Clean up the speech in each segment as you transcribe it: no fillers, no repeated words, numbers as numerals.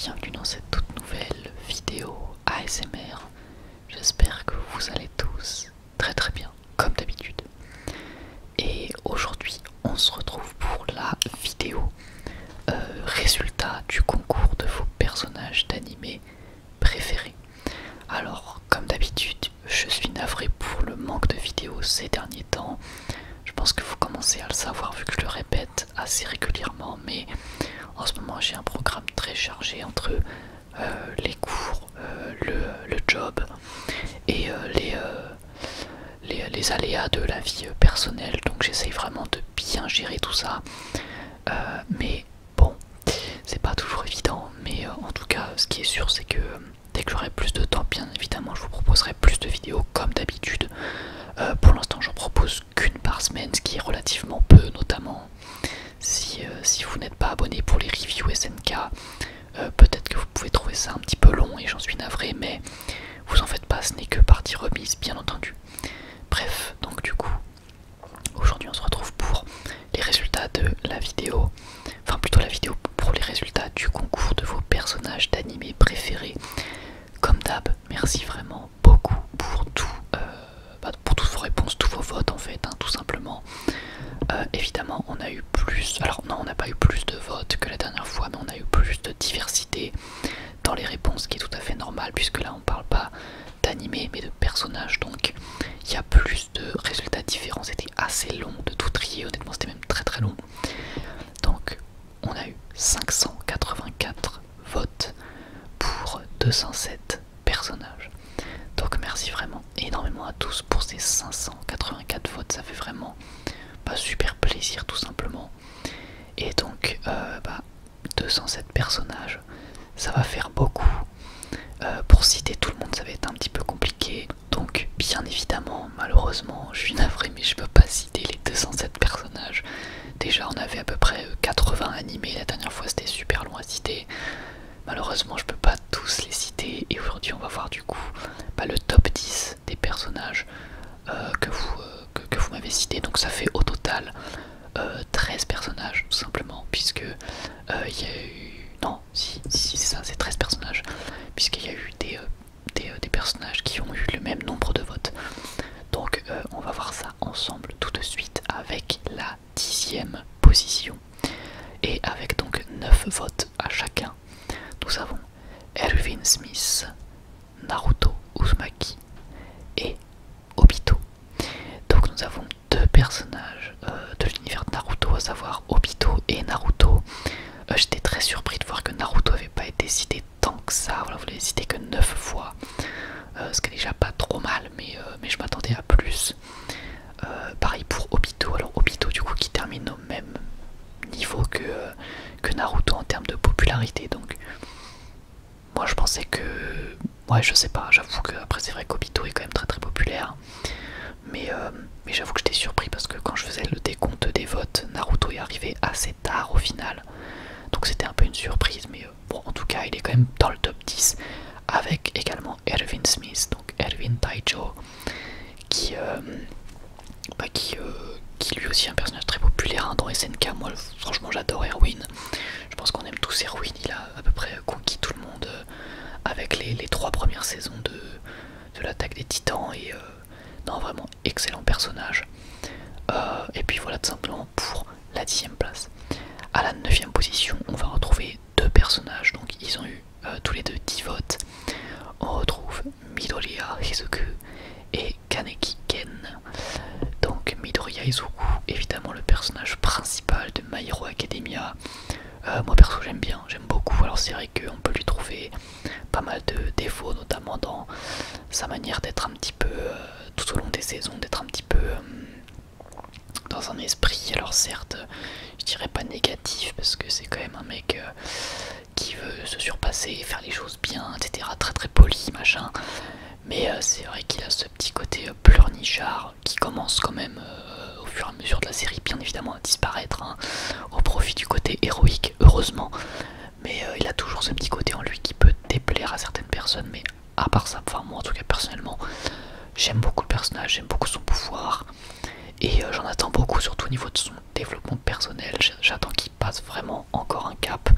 bienvenue dans cette toute nouvelle vidéo ASMR. J'espère que vous allez tous très très bien, comme d'habitude. Et aujourd'hui, on se retrouve pour la vidéo résultat du concours de vos personnages d'animé préférés. Alors, comme d'habitude, je suis navré pour le manque de vidéos ces derniers temps. Je pense que vous commencez à le savoir vu que je le répète assez régulièrement, mais en ce moment j'ai un programme très chargé entre les cours, le job et les aléas de la vie personnelle, donc j'essaye vraiment de bien gérer tout ça. Mais bon, c'est pas toujours évident, mais en tout cas ce qui est sûr c'est que dès que j'aurai plus de temps, bien évidemment je vous proposerai plus de vidéos comme d'habitude. Pour l'instant j'en propose qu'une par semaine, ce qui est relativement peu, notamment si vous n'êtes pas abonné pour les reviews SNK. Peut-être que vous pouvez trouver ça un petit peu long et j'en suis navré, mais vous en faites pas, ce n'est que partie remise bien entendu. Bref, donc du coup aujourd'hui on se retrouve pour les résultats de la vidéo, enfin plutôt la vidéo pour les résultats du concours de vos personnages d'animé préférés. Comme d'hab, merci vraiment beaucoup pour tout, pour toutes vos réponses, tous vos votes en fait, tout simplement. Évidemment on a eu plus, alors non on n'a pas eu plus de votes que la dernière fois, mais on a eu plus de diversité dans les réponses, ce qui est tout à fait normal puisque là on parle pas d'animé mais de personnages, donc il y a plus de résultats différents. C'était assez long de tout trier, honnêtement c'était même très très long. Donc on a eu 584 votes pour 207 personnages. Donc merci vraiment énormément à tous pour ces 584 votes, ça fait vraiment super plaisir tout simplement. Et donc 207 personnages, ça va faire beaucoup. Pour citer tout le monde ça va être un petit peu compliqué, donc bien évidemment malheureusement je suis navré mais je peux pas citer les 207 personnages. Déjà on avait à peu près 80 animés, la dernière fois c'était super long à citer. Malheureusement je peux pas tous les citer et aujourd'hui on va voir du coup le top 10 des personnages que vous m'avez cité. Donc ça fait au total 13 personnages tout simplement, puisque il y a eu... Non, si c'est ça, c'est 13 personnages, puisqu'il y a eu des personnages qui ont eu le même nombre de votes. Donc on va voir ça ensemble tout de suite avec la 10e position. Et avec donc 9 votes à chacun, nous avons Erwin Smith, Naruto Uzumaki et Obito. Donc nous avons deux personnages de l'univers de Naruto, à savoir Obito et Naruto. J'étais très surpris de voir que Naruto n'avait pas été cité tant que ça, voilà, vous l'avez cité que 9 fois, ce qui est déjà pas trop mal, mais je m'attendais à plus. Pareil pour Obito, alors Obito du coup qui termine au même niveau que Naruto en termes de popularité, donc moi je pensais que... Ouais, je sais pas, j'avoue que après c'est vrai qu'Obito est quand même très très populaire, mais j'avoue que j'étais surpris parce que quand je faisais le décompte des votes, Naruto est arrivé assez tard au final, donc c'était un peu une surprise, mais bon en tout cas il est quand même dans le top 10 avec également Erwin Smith, donc Erwin Taijo, qui lui aussi est un personnage très populaire dans SNK. Moi franchement j'adore Erwin, je pense qu'on aime tous Erwin, il a à peu près conquis tout le monde avec les 3 premières saisons de l'attaque des titans, et non vraiment excellent personnage. Et puis voilà tout simplement pour la 10e place. À la 9e position on va retrouver deux personnages, donc ils ont eu tous les deux 10 votes. On retrouve Midoriya Izuku et Kaneki Ken. Donc Midoriya Izuku, évidemment le personnage principal de My Hero Academia. Moi perso j'aime bien, j'aime beaucoup. Alors c'est vrai qu'on peut lui trouver pas mal de défauts, notamment dans sa manière d'être un petit peu, tout au long des saisons, d'être un petit peu dans un esprit, alors certes je dirais pas négatif parce que c'est quand même un mec qui veut se surpasser, faire les choses bien, etc, très très poli machin, mais c'est vrai qu'il a ce petit côté pleurnichard qui commence quand même au fur et à mesure de la série bien évidemment à disparaître, au profit du côté héroïque heureusement, mais il a toujours ce petit côté en lui qui peut déplaire à certaines personnes. Mais à part ça, enfin moi en tout cas personnellement j'aime beaucoup le personnage, j'aime beaucoup son pouvoir, et j'en attends beaucoup, surtout au niveau de son développement personnel. J'attends qu'il passe vraiment encore un cap,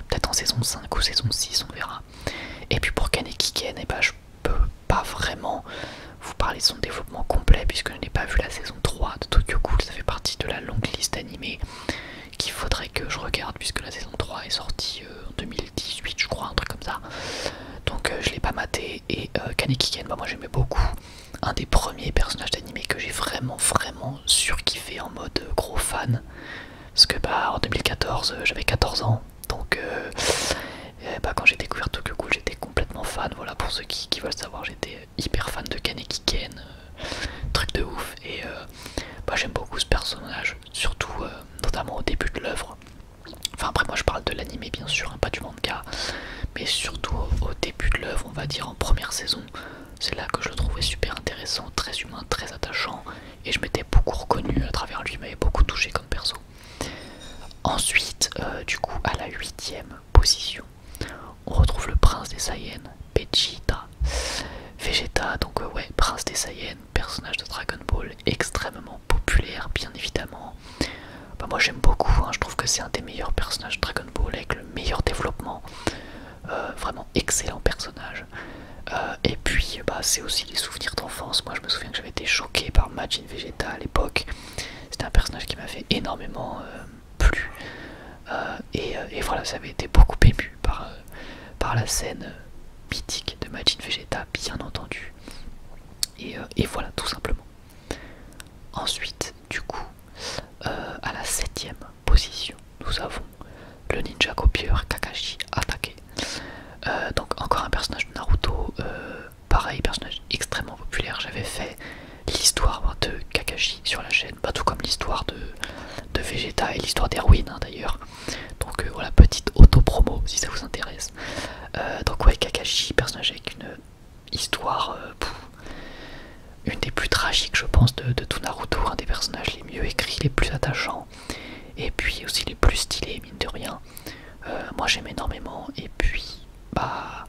peut-être peut-être en saison 5 ou saison 6, on verra. Et puis pour Kaneki Ken, eh ben, je peux pas vraiment vous parler de son développement complet puisque je n'ai pas vu la saison 3 de Tokyo Ghoul. Ça fait partie de la longue liste animée qu'il faudrait que je regarde puisque la saison 3 est sortie en 2018 je crois, un truc comme ça. Donc je l'ai pas maté. Et Kaneki Ken, bah, moi j'aimais beaucoup. Un des premiers personnages d'animé que j'ai vraiment surkiffé en mode gros fan. Parce que bah en 2014 j'avais 14 ans. Donc bah, quand j'ai découvert Tokyo Ghoul j'étais complètement fan. Voilà, pour ceux qui veulent savoir, j'étais hyper fan de Kaneki Ken. Truc de ouf. Et bah, j'aime beaucoup ce personnage. Surtout notamment au début de l'œuvre. Enfin après moi je parle de l'animé bien sûr, hein, pas du manga. Mais surtout au début de l'œuvre, on va dire en première saison. C'est là que je le trouvais super intéressant, très humain, très attachant. Et je m'étais beaucoup reconnu à travers lui, il m'avait beaucoup touché comme perso. Ensuite, du coup, à la 8ème position, on retrouve le prince des Saiyans, Vegeta. Vegeta, donc ouais, prince des Saiyans, personnage de Dragon Ball extrêmement populaire, bien évidemment. Bah, moi j'aime beaucoup, hein, je trouve que c'est un des meilleurs personnages de Dragon Ball avec le meilleur développement. Vraiment excellent personnage. Et puis bah, c'est aussi des souvenirs d'enfance. Moi je me souviens que j'avais été choqué par Majin Vegeta à l'époque. C'était un personnage qui m'avait énormément plu. Et voilà, ça avait été beaucoup ému par la scène mythique de Majin Vegeta, bien entendu. Et voilà, tout simplement. Ensuite, du coup, à la 7ème position, nous avons le ninja copieur Kakashi Hatake. Donc encore un personnage de Naruto, pareil, personnage extrêmement populaire. J'avais fait l'histoire de Kakashi sur la chaîne, pas tout comme l'histoire de Vegeta et l'histoire d'Erwin hein, d'ailleurs. Donc voilà, petite auto-promo si ça vous intéresse. Donc ouais, Kakashi, personnage avec une histoire, une des plus tragiques je pense de tout Naruto, un des personnages les mieux écrits, les plus attachants, et puis aussi les plus stylés mine de rien. Moi j'aime énormément, et puis bah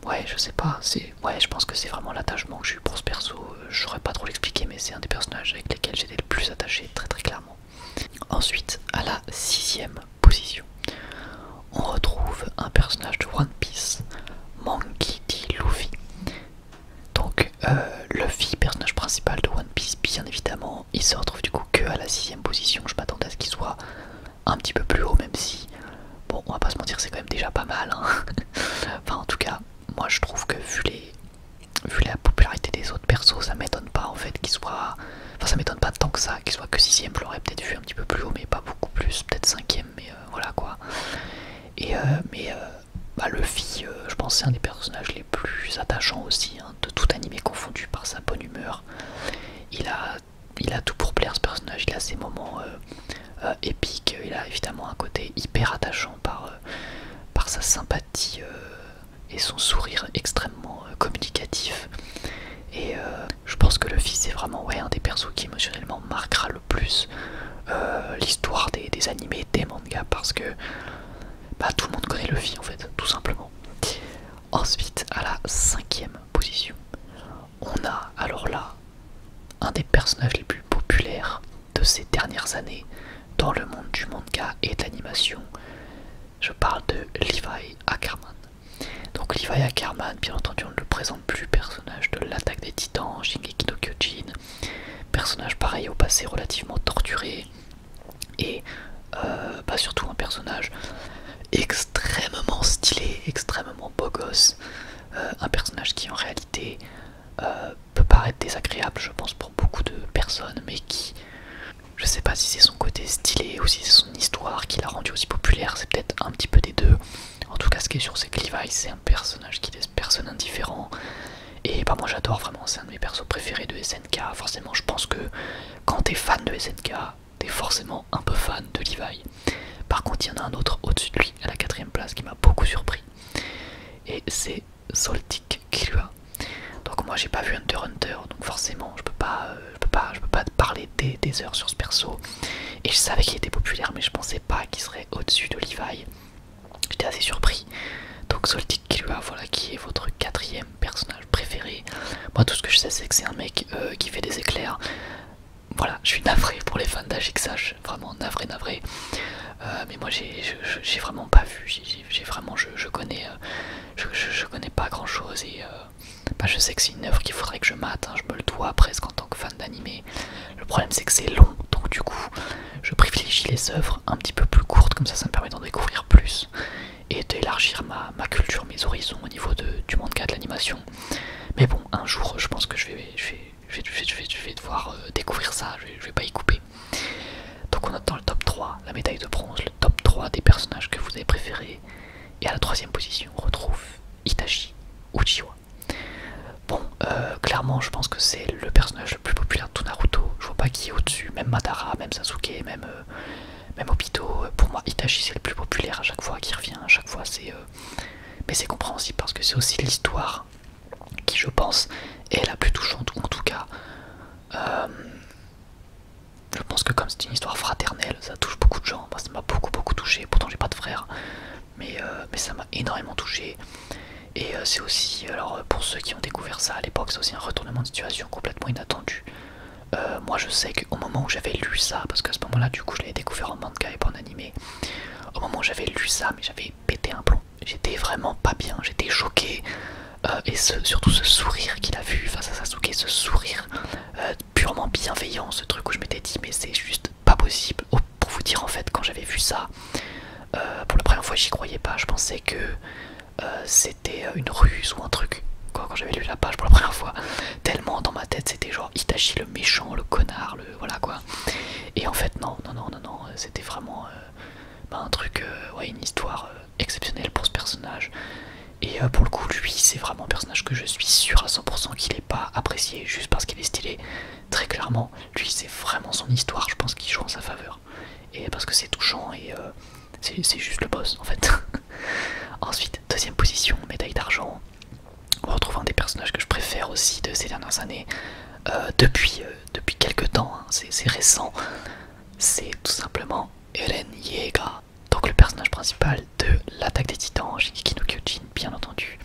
ouais, je sais pas, ouais, je pense que c'est vraiment l'attachement que j'ai eu pour ce perso. Je saurais pas trop l'expliquer, mais c'est un des personnages avec lesquels j'étais le plus attaché, très très clairement. Ensuite, à la 6ème position, on retrouve un personnage de One Piece, Monkey D. Luffy. Donc Luffy, personnage principal de One Piece, bien évidemment, il se retrouve du coup que à la 6ème position. Je m'attendais à ce qu'il soit un petit peu plus haut, même si bon, on va pas se mentir, c'est quand même déjà pas mal, hein. Enfin, en tout cas, moi je trouve que vu la popularité des autres persos, ça m'étonne pas en fait qu'il soit. Enfin, ça m'étonne pas tant que ça, qu'il soit que 6ème. Je l'aurais peut-être vu un petit peu plus haut, mais pas beaucoup plus, peut-être 5ème, mais voilà quoi. Et bah, Luffy, je pense c'est un des personnages les plus attachants aussi, hein, de tout anime confondu, par sa bonne humeur. Il a tout pour plaire ce personnage, il a ses moments épiques, il a évidemment un côté hyper attachant par sa sympathie et son sourire extrêmement communicatif. Et je pense que Luffy c'est vraiment ouais, un des persos qui émotionnellement marquera le plus l'histoire des animés, des mangas, parce que bah, tout le monde connaît Luffy en fait, tout simplement. Ensuite, à la 5ème position, on a alors là un des personnages les plus populaires de ces dernières années dans le monde du manga et de l'animation. Je parle de Levi Ackerman. Donc Levi Ackerman, bien entendu on ne le présente plus, personnage de l'Attaque des Titans, Shingeki no Kyojin, personnage pareil au passé relativement torturé, et bah, surtout un personnage extrêmement stylé, extrêmement beau gosse, un personnage qui en réalité peut paraître désagréable je pense pour beaucoup de personnes, mais qui, je sais pas si c'est son côté stylé ou si c'est son histoire qui l'a rendu aussi populaire, c'est peut-être un petit peu des deux. En tout cas ce qui est sûr c'est que Levi c'est un personnage qui laisse personne indifférent, et bah moi j'adore vraiment, c'est un de mes persos préférés de SNK. Forcément je pense que quand t'es fan de SNK, t'es forcément un peu fan de Levi. Par contre il y en a un autre au-dessus de lui à la 4ème place qui m'a beaucoup surpris, et c'est Soltik Killua. Donc moi j'ai pas vu Hunter x Hunter, donc forcément je peux pas te parler des heures sur ce perso. Et je savais qu'il était populaire, mais je pensais pas qu'il serait au-dessus de Levi. J'étais assez surpris. Donc Soltik Killua, voilà, qui est votre 4ème personnage préféré. Moi tout ce que je sais c'est que c'est un mec qui fait des éclairs. voilà, je suis navré pour les fans d'HXH, vraiment navré. Mais moi j'ai vraiment pas vu, j'ai vraiment je connais je connais pas grand chose et bah, je sais que c'est une œuvre qu'il faudrait que je mate, hein, je me le dois presque en tant que fan d'anime. Le problème c'est que c'est long, donc du coup je privilégie les œuvres un petit peu plus courtes, comme ça me permet d'en découvrir plus et d'élargir ma culture, mes horizons au niveau du manga, de l'animation. Mais bon, un jour je pense que je vais devoir découvrir ça, je vais pas y couper. Donc on note dans le top 3 la médaille de bronze, le top 3 des personnages que vous avez préférés. Et à la troisième position, on retrouve Itachi Uchiwa. Bon, clairement, je pense que c'est le personnage le plus populaire de tout Naruto. Je vois pas qui est au-dessus, même Madara, même Sasuke, même Obito. Pour moi, Itachi c'est le plus populaire à chaque fois qui revient. À chaque fois, c'est. Mais c'est compréhensible parce que c'est aussi l'histoire qui, je pense, est la plus touchante, ou en tout cas. Je pense que comme c'est une histoire fraternelle, ça touche beaucoup de gens. Moi, ça m'a beaucoup touché. Pourtant, j'ai pas de frère, mais ça m'a énormément touché. Et c'est aussi, alors pour ceux qui ont découvert ça à l'époque, c'est aussi un retournement de situation complètement inattendu. Moi je sais qu'au moment où j'avais lu ça, parce qu'à ce moment là du coup je l'avais découvert en manga et pas en animé, au moment où j'avais lu ça, mais j'avais pété un plomb, j'étais vraiment pas bien, j'étais choqué. Et surtout ce sourire qu'il a vu face à Sasuke, ce sourire purement bienveillant, ce truc où je m'étais dit mais c'est juste pas possible. Oh, pour vous dire en fait, quand j'avais vu ça, pour la première fois j'y croyais pas, je pensais que c'était une ruse ou un truc. Quand j'avais lu la page pour la première fois, tellement dans ma tête c'était genre Itachi le méchant, le connard, le voilà quoi. Et en fait non, c'était vraiment un truc, ouais, une histoire exceptionnelle pour ce personnage. Et pour le coup, lui, c'est vraiment un personnage que je suis sûr à 100% qu'il n'est pas apprécié juste parce qu'il est stylé. Très clairement, lui, c'est vraiment son histoire, je pense qu'il joue en sa faveur. Et parce que c'est touchant et c'est juste le boss en fait. Ensuite, deuxième position, médaille d'argent. On retrouve un des personnages que je préfère aussi de ces dernières années. Depuis quelques temps, hein, c'est récent. C'est tout simplement Eren Yeager. Donc le personnage principal de l'attaque des titans, Shingeki no Kyojin, bien entendu.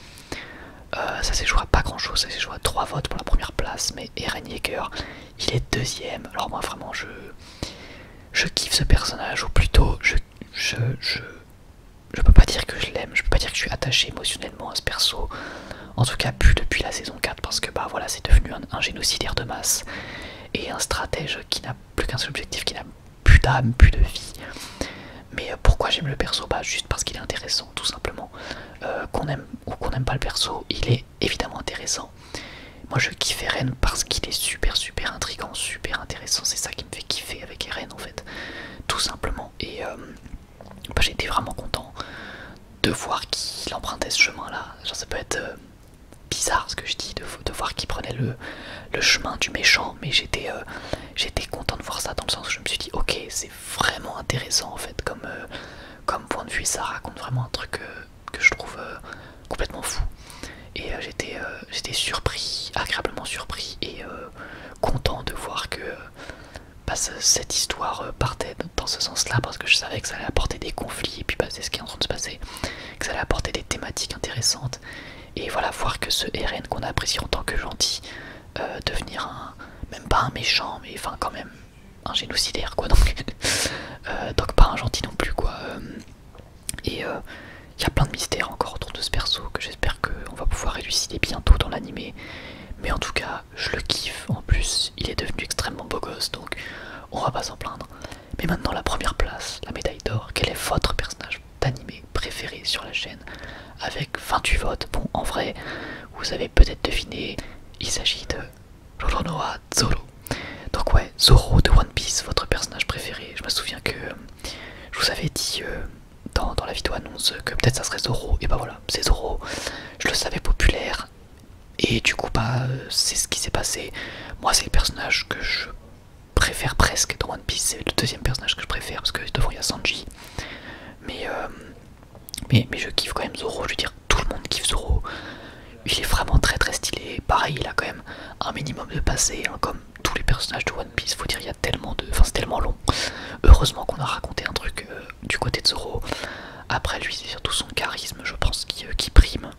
Ça s'est joué à pas grand chose, ça s'est joué à 3 votes pour la première place, mais Eren Yeager, il est deuxième. Alors moi vraiment je kiffe ce personnage, ou plutôt je peux pas dire que je l'aime, je peux pas dire que je suis attaché émotionnellement à ce perso. En tout cas plus depuis la saison 4, parce que bah voilà, c'est devenu un génocidaire de masse et un stratège qui n'a plus qu'un seul objectif, qui n'a plus d'âme, plus de vie. Mais pourquoi j'aime le perso? Bah juste parce qu'il est intéressant, tout simplement. Qu'on aime ou qu'on n'aime pas le perso, il est évidemment intéressant. Moi je kiffe Eren parce qu'il est super intriguant, super intéressant. C'est ça qui me fait kiffer avec Eren en fait, tout simplement. Et bah, j'ai été vraiment content de voir qu'il empruntait ce chemin là. Genre ça peut être bizarre ce que je dis, de voir qu'il prenait le chemin du méchant, mais j'étais content de voir ça dans le sens où je me suis dit ok, c'est vraiment intéressant en fait comme point de vue, ça raconte vraiment un truc que je trouve complètement fou. Et j'étais surpris, agréablement surpris et content de voir que bah, cette histoire partait dans ce sens-là, parce que je savais que ça allait apporter des conflits, et puis bah, c'est ce qui est en train de se passer, que ça allait apporter des thématiques intéressantes. Et voilà, voir que ce Eren qu'on apprécie en tant que gentil devenir même pas un méchant, mais enfin quand même un génocidaire quoi, donc pas un gentil non plus quoi. Et il y a plein de mystères encore autour de ce perso que j'espère qu'on va pouvoir élucider bientôt dans l'animé. Mais en tout cas, je le kiffe. En plus, il est devenu extrêmement beau gosse, donc on va pas s'en plaindre. Mais maintenant, la première place, la médaille d'or. Quel est votre personnage d'animé préféré sur la chaîne? Avec 28 votes. Bon, en vrai, vous avez peut-être deviné, il s'agit de Roronoa Zoro. Donc ouais, Zoro de One Piece, votre personnage préféré. Je me souviens que je vous avais dit dans la vidéo annonce que peut-être ça serait Zoro. Et bah voilà, c'est Zoro. Je le savais populaire. Et du coup, bah, c'est ce qui s'est passé. Moi, c'est le personnage que je préfère presque dans One Piece. C'est le deuxième personnage que je préfère parce que devant il y a Sanji. Mais je kiffe quand même Zoro. Je veux dire, tout le monde kiffe Zoro. Il est vraiment très stylé. Pareil, il a quand même un minimum de passé, hein, comme tous les personnages de One Piece. Faut dire, il y a tellement de. Enfin, c'est tellement long. Heureusement qu'on a raconté un truc du côté de Zoro. Après, lui, c'est surtout son charisme, je pense, qui prime.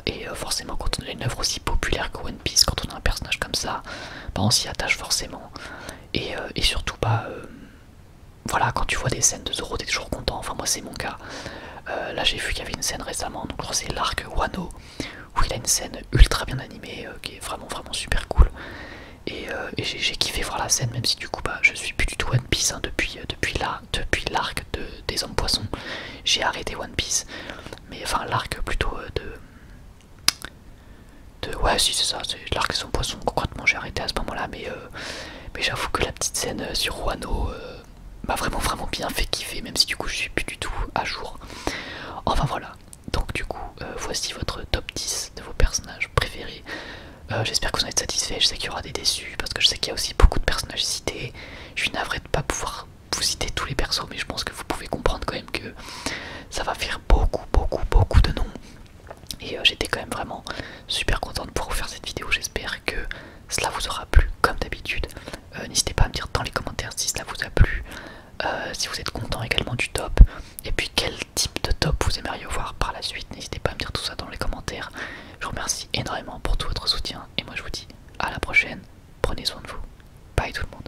Et forcément quand on a une œuvre aussi populaire que One Piece, quand on a un personnage comme ça, bah on s'y attache forcément. Et surtout bah voilà, quand tu vois des scènes de Zoro t'es toujours content, enfin moi c'est mon cas. Là j'ai vu qu'il y avait une scène récemment, donc c'est l'arc Wano, où il a une scène ultra bien animée qui est vraiment vraiment super cool. Et j'ai kiffé voir la scène, même si du coup bah je suis plus du tout One Piece hein, depuis l'arc des hommes poissons. J'ai arrêté One Piece, mais enfin l'arc plutôt ouais si c'est ça, c'est l'arc des hommes poissons. Concrètement j'ai arrêté à ce moment là, mais j'avoue que la petite scène sur Wano m'a vraiment vraiment bien fait kiffer, même si du coup je suis plus du tout à jour. Enfin voilà, donc du coup voici votre top 10 de vos personnages préférés. J'espère que vous en êtes satisfait. Je sais qu'il y aura des déçus parce que je sais qu'il y a aussi beaucoup de personnages cités. Je suis navré de pas pouvoir vous citer tous les persos, mais je pense que vous pouvez comprendre quand même que ça va faire beaucoup beaucoup beaucoup de noms. Et j'étais quand même vraiment super content de pouvoir vous faire cette vidéo. J'espère que cela vous aura plu comme d'habitude. N'hésitez pas à me dire dans les commentaires si cela vous a plu, si vous êtes content également du top, et puis quel type de top vous aimeriez voir par la suite. N'hésitez pas à me dire tout ça dans les commentaires. Je vous remercie énormément pour tout votre soutien et moi je vous dis à la prochaine. Prenez soin de vous. Bye tout le monde.